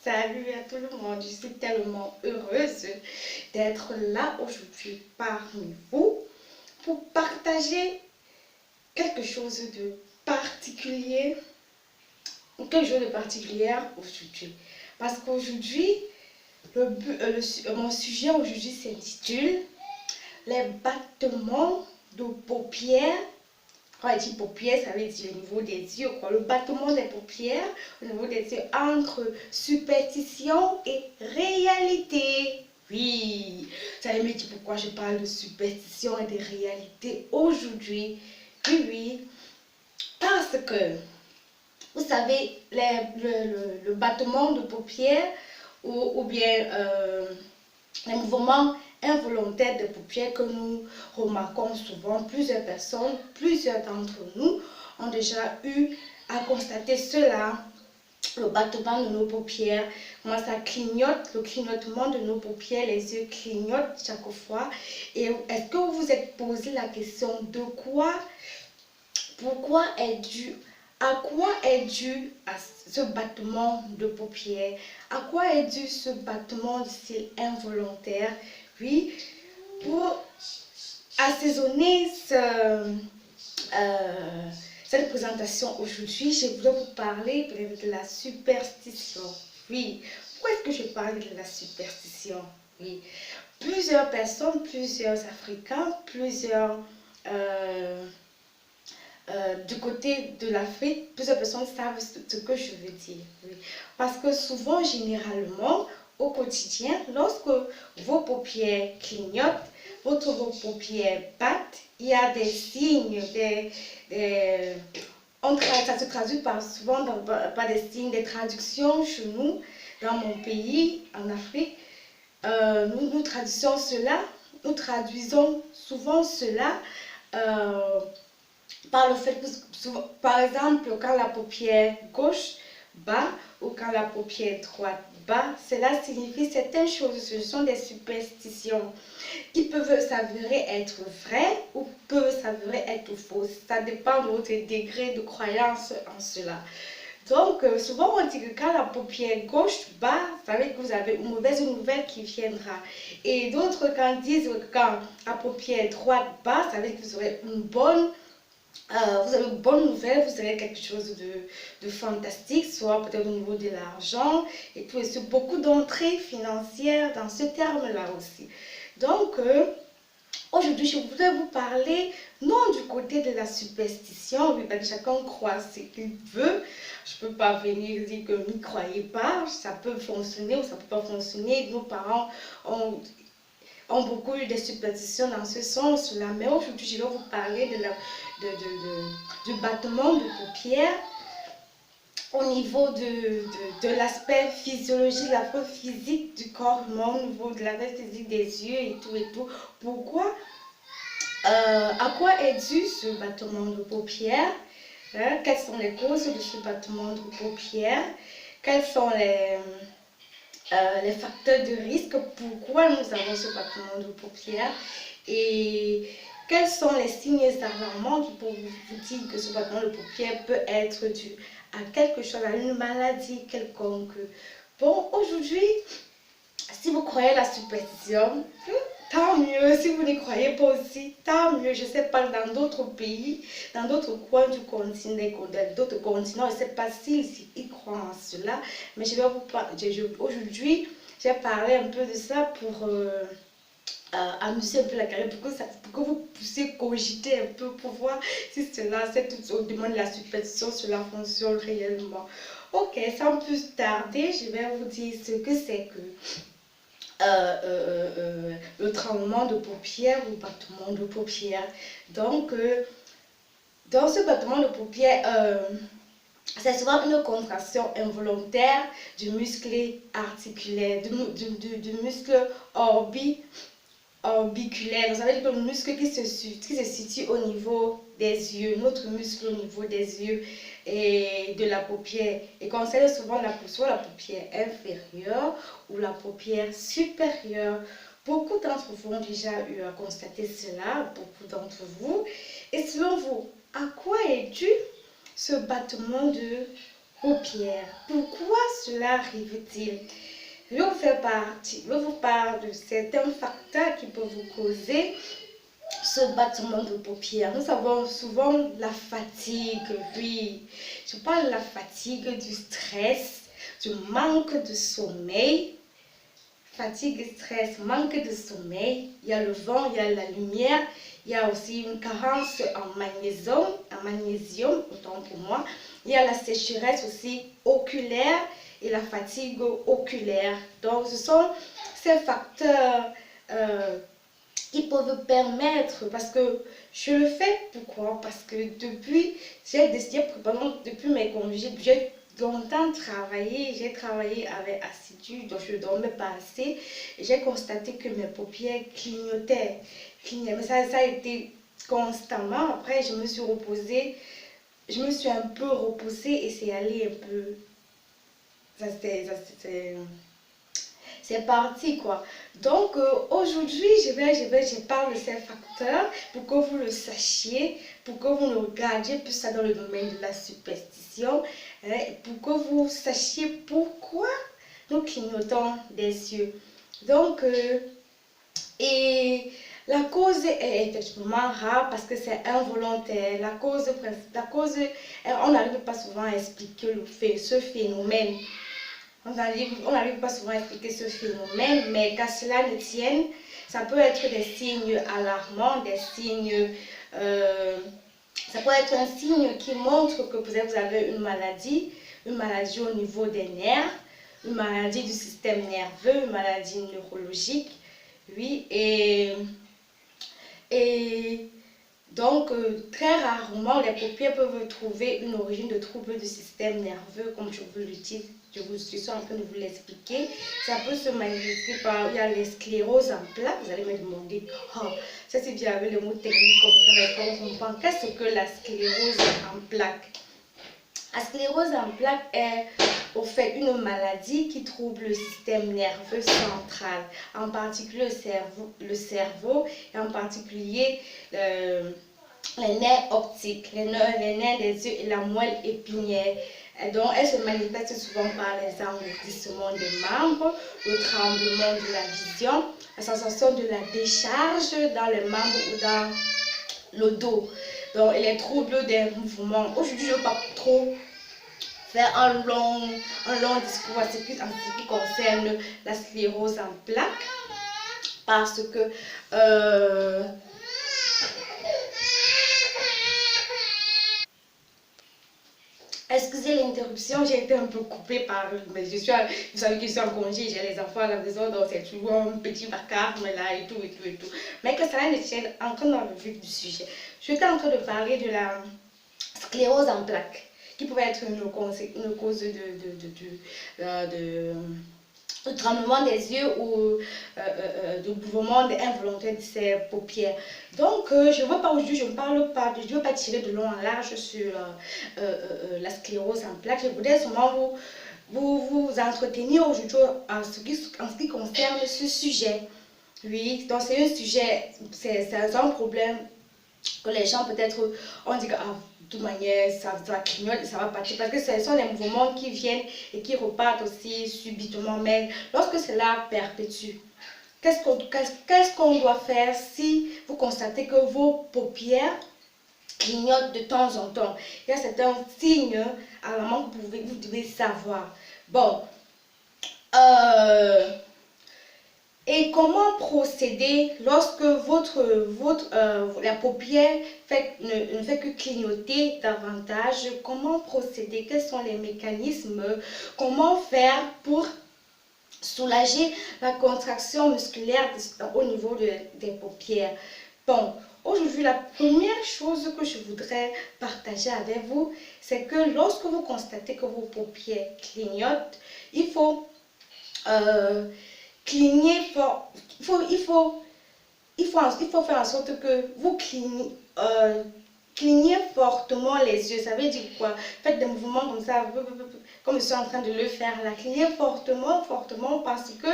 Salut à tout le monde, je suis tellement heureuse d'être là aujourd'hui parmi vous pour partager quelque chose de particulier, aujourd'hui. Parce qu'aujourd'hui, mon sujet aujourd'hui s'intitule les battements de paupières. Quand on dit paupières, ça veut dire au niveau des yeux, quoi. Le battement des paupières au niveau des yeux entre superstition et réalité. Oui, ça me dit pourquoi je parle de superstition et de réalité aujourd'hui. Oui, parce que, vous savez, le battement de paupières ou bien les mouvements involontaires de paupières que nous remarquons souvent, plusieurs personnes, plusieurs d'entre nous ont déjà eu à constater cela, le battement de nos paupières, comment ça clignote, le clignotement de nos paupières, les yeux clignotent chaque fois. Et est-ce que vous vous êtes posé la question de quoi, pourquoi est dû, à quoi est dû ce battement de paupières, à quoi est dû ce battement de style involontaire? Oui, pour assaisonner cette présentation aujourd'hui, je voudrais vous parler de la superstition. Oui, pourquoi est-ce que je parle de la superstition? Oui, plusieurs personnes, plusieurs Africains, plusieurs du côté de l'Afrique, plusieurs personnes savent ce que je veux dire. Oui. Parce que souvent, généralement, au quotidien, lorsque vos paupières clignotent, vos paupières battent, il y a des signes, ça se traduit souvent par des signes, des traductions chez nous, dans mon pays, en Afrique. Nous traduisons souvent cela par le fait que, par exemple, quand la paupière gauche bat ou quand la paupière droite bat, cela signifie certaines choses. Ce sont des superstitions qui peuvent s'avérer être vraies ou peuvent s'avérer être fausses. Ça dépend de votre degré de croyance en cela. Donc, souvent on dit que quand la paupière gauche bat, ça veut dire que vous avez une mauvaise nouvelle qui viendra. Et d'autres quand disent que quand la paupière droite bat, ça veut dire que vous aurez vous avez une bonne nouvelle, vous avez quelque chose de fantastique, soit peut-être au niveau de l'argent et tout, et c'est beaucoup d'entrées financières dans ce terme-là aussi. Donc, aujourd'hui, je voudrais vous parler, non du côté de la superstition, oui, parce que chacun croit ce qu'il veut. Je ne peux pas venir dire que n'y croyez pas, ça peut fonctionner ou ça ne peut pas fonctionner. Nos parents ont beaucoup eu des superstitions dans ce sens-là. Mais aujourd'hui, je vais vous parler du battement de paupières au niveau de l'aspect physiologique, l'aspect physique du corps humain, au niveau de l'aspect physique des yeux et tout. Pourquoi, à quoi est dû ce battement de paupières? Quelles sont les causes de ce battement de paupières? Quels sont les facteurs de risque, pourquoi nous avons ce battement de paupières et quels sont les signes alarmants qui peuvent vous dire que ce battement de paupières peut être dû à quelque chose, à une maladie quelconque. Bon, aujourd'hui, si vous croyez à la superstition, tant mieux. Si vous n'y croyez pas aussi, tant mieux. Je ne sais pas, dans d'autres pays, dans d'autres coins du continent, d'autres continents, je ne sais pas s'ils croient en cela. Mais je vais vous parler, aujourd'hui, j'ai parlé un peu de ça pour amuser un peu la carrière, pour que vous puissiez cogiter un peu, pour voir si cela, on demande la superstition, cela fonctionne réellement. Ok, sans plus tarder, je vais vous dire ce que c'est que le tremblement de paupières ou battement de paupières. Donc, dans ce battement de paupières, c'est souvent une contraction involontaire du muscle articulaire, du muscle orbiculaire. Vous savez que le muscle qui se situe au niveau des yeux, notre muscle au niveau des yeux et de la paupière, et concerne souvent soit la paupière inférieure ou la paupière supérieure. Beaucoup d'entre vous ont déjà eu à constater cela, beaucoup d'entre vous. Et selon vous, à quoi est dû ce battement de paupières. Pourquoi cela arrive-t-il? Je vais vous parler de certains facteurs qui peuvent vous causer ce battement de paupières. Nous avons souvent la fatigue, oui. Je parle de la fatigue, du stress, du manque de sommeil. Fatigue, stress, manque de sommeil. Il y a le vent, il y a la lumière. Il y a aussi une carence en magnésium, autant pour moi. Il y a la sécheresse aussi oculaire et la fatigue oculaire. Donc, ce sont ces facteurs qui peuvent permettre, parce que je le fais, pourquoi? Parce que j'ai décidé, depuis mes congés, j'ai longtemps travaillé, j'ai travaillé avec assidu, donc je ne dormais pas assez, et j'ai constaté que mes paupières clignotaient, mais ça a été constamment. Après, je me suis reposée, je me suis un peu reposée et c'est allé un peu, c'est parti quoi. Donc aujourd'hui, je parle de ces facteurs pour que vous le sachiez, pour que vous ne regardiez plus ça dans le domaine de la superstition, pour que vous sachiez pourquoi nous clignotons des yeux. Donc, et la cause est effectivement rare parce que c'est involontaire. On n'arrive pas souvent à expliquer ce phénomène. On n'arrive pas souvent à expliquer ce phénomène, mais qu'à cela ne tienne, ça peut être des signes alarmants, ça peut être un signe qui montre que peut-être vous avez une maladie au niveau des nerfs, une maladie du système nerveux, une maladie neurologique, oui, et donc, très rarement, les paupières peuvent trouver une origine de troubles du système nerveux, comme je vous le dis, je suis en train de vous l'expliquer. Ça peut se manifester par, il y a les scléroses en plaques. Vous allez me demander, oh, ça c'est bien avec le mot technique comme ça, mais on comprend. Qu'est-ce que la sclérose en plaques? La sclérose en plaques est au fait une maladie qui trouble le système nerveux central, en particulier le cerveau et en particulier les nerfs optiques, les nerfs des yeux et la moelle épinière. Donc, elle se manifeste souvent par les engourdissements des membres, le tremblement de la vision, la sensation de la décharge dans les membres ou dans le dos. Donc, les troubles des mouvements. Aujourd'hui, je ne veux pas trop faire un long discours en ce qui concerne la sclérose en plaques, parce que excusez l'interruption, j'ai été un peu coupée mais vous savez que je suis en congé, j'ai les enfants à la maison, donc c'est toujours un petit vacarme là et tout. Mais que cela ne tienne encore dans le vif du sujet. Je suis en train de parler de la sclérose en plaques, qui pouvait être une cause de tremblement des yeux ou de mouvement involontaire de ses paupières. Donc, je ne veux pas aujourd'hui, je ne veux pas tirer de long en large sur la sclérose en plaques. Je voudrais seulement vous entretenir aujourd'hui en ce qui concerne ce sujet. Oui, donc c'est un sujet, c'est un problème que les gens peut-être on dit que de toute manière ça clignote et ça va partir parce que ce sont les mouvements qui viennent et qui repartent aussi subitement. Mais lorsque cela perpétue, qu'est-ce qu'on doit faire si vous constatez que vos paupières clignotent de temps en temps? Il y a certains signes alarmants que vous devez savoir. Bon, et comment procéder lorsque la paupière ne fait que clignoter davantage? Comment procéder? Quels sont les mécanismes? Comment faire pour soulager la contraction musculaire au niveau des paupières? Bon, aujourd'hui, la première chose que je voudrais partager avec vous, c'est que lorsque vous constatez que vos paupières clignotent, il faut cligner fort. Il faut faire en sorte que vous clignez fortement les yeux. Ça veut dire quoi? Faites des mouvements comme ça, comme je suis en train de le faire là. Clignez fortement, parce que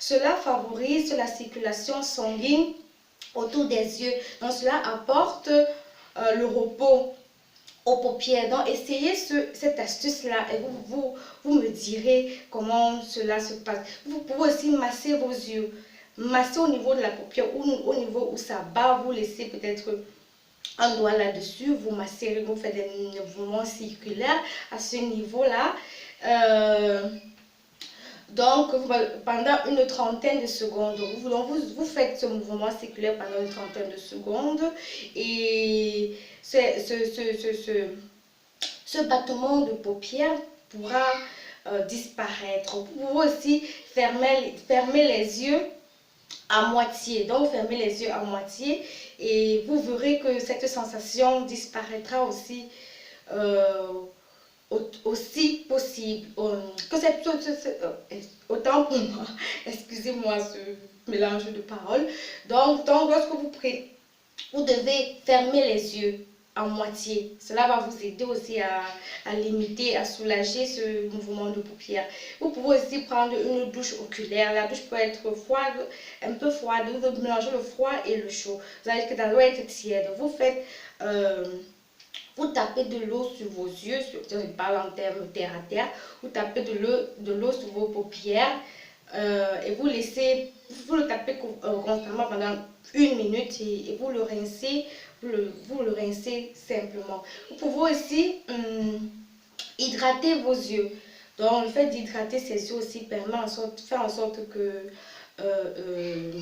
cela favorise la circulation sanguine autour des yeux. Donc cela apporte le repos aux paupières. Donc, essayez cette astuce-là et vous me direz comment cela se passe. Vous pouvez aussi masser vos yeux. Masser au niveau de la paupière ou au niveau où ça bat. Vous laissez peut-être un doigt là-dessus. Vous massez, vous faites des mouvements circulaires à ce niveau-là. Donc, pendant une trentaine de secondes, vous faites ce mouvement circulaire pendant une trentaine de secondes et ce battement de paupières pourra disparaître. Vous pouvez aussi fermer les yeux à moitié. Donc, fermez les yeux à moitié et vous verrez que cette sensation disparaîtra aussi. Aussi possible que c'est autant pour moi, excusez-moi ce mélange de paroles. Donc lorsque vous devez fermer les yeux à moitié, cela va vous aider aussi à limiter, à soulager ce mouvement de paupières. Vous pouvez aussi prendre une douche oculaire. La douche peut être froide, un peu froide. Vous mélangez le froid et le chaud. Vous allez que ça doit être tiède. Vous tapez de l'eau sur vos yeux, je parle en termes terre à terre, vous tapez de l'eau sur vos paupières et vous le tapez constamment pendant 1 minute et vous le rincez, vous le rincez simplement. Vous pouvez aussi hydrater vos yeux. Donc le fait d'hydrater ces yeux aussi fait en sorte que le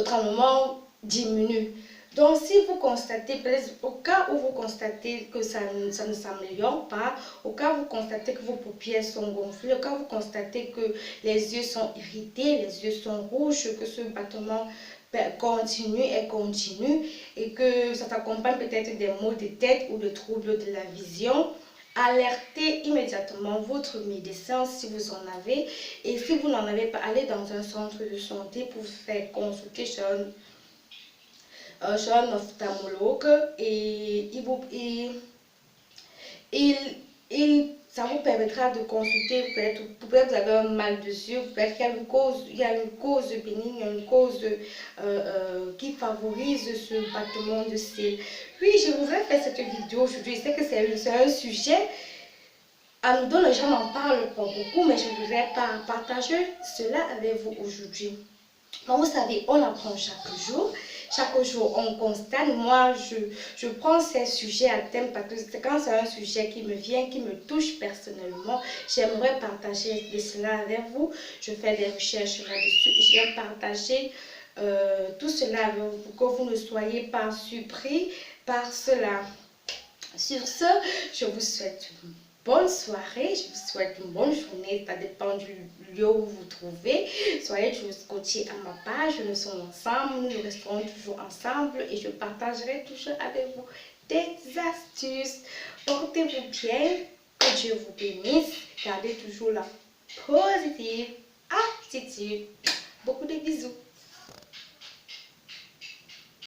tremblement diminue. Donc, si vous constatez, au cas où vous constatez que ça ne s'améliore pas, au cas où vous constatez que vos paupières sont gonflées, au cas où vous constatez que les yeux sont irrités, les yeux sont rouges, que ce battement continue et que ça s'accompagne peut-être des maux de tête ou de troubles de la vision, alertez immédiatement votre médecin si vous en avez. Et si vous n'en avez pas, allez dans un centre de santé pour vous faire consulter chez un ophtalmologue et ça vous permettra de consulter, peut-être vous avez un mal de yeux, peut-être qu'il y a une cause bénigne, une cause qui favorise ce battement de cils. Oui, je voudrais faire cette vidéo aujourd'hui. Je sais que c'est un sujet à nous donner, les gens n'en parlent pas beaucoup, mais je voudrais partager cela avec vous aujourd'hui. Donc, vous savez, on apprend chaque jour. Chaque jour, on constate. Moi, je prends ces sujets à thème parce que quand c'est un sujet qui me vient, qui me touche personnellement, j'aimerais partager cela avec vous. Je fais des recherches là-dessus. Je vais partager tout cela avec vous pour que vous ne soyez pas surpris par cela. Sur ce, je vous souhaite une bonne soirée, je vous souhaite une bonne journée, ça dépend du lieu où vous vous trouvez. Soyez toujours scotchés à ma page, nous sommes ensemble, nous resterons toujours ensemble et je partagerai toujours avec vous des astuces. Portez-vous bien, que Dieu vous bénisse, gardez toujours la positive attitude. Beaucoup de bisous.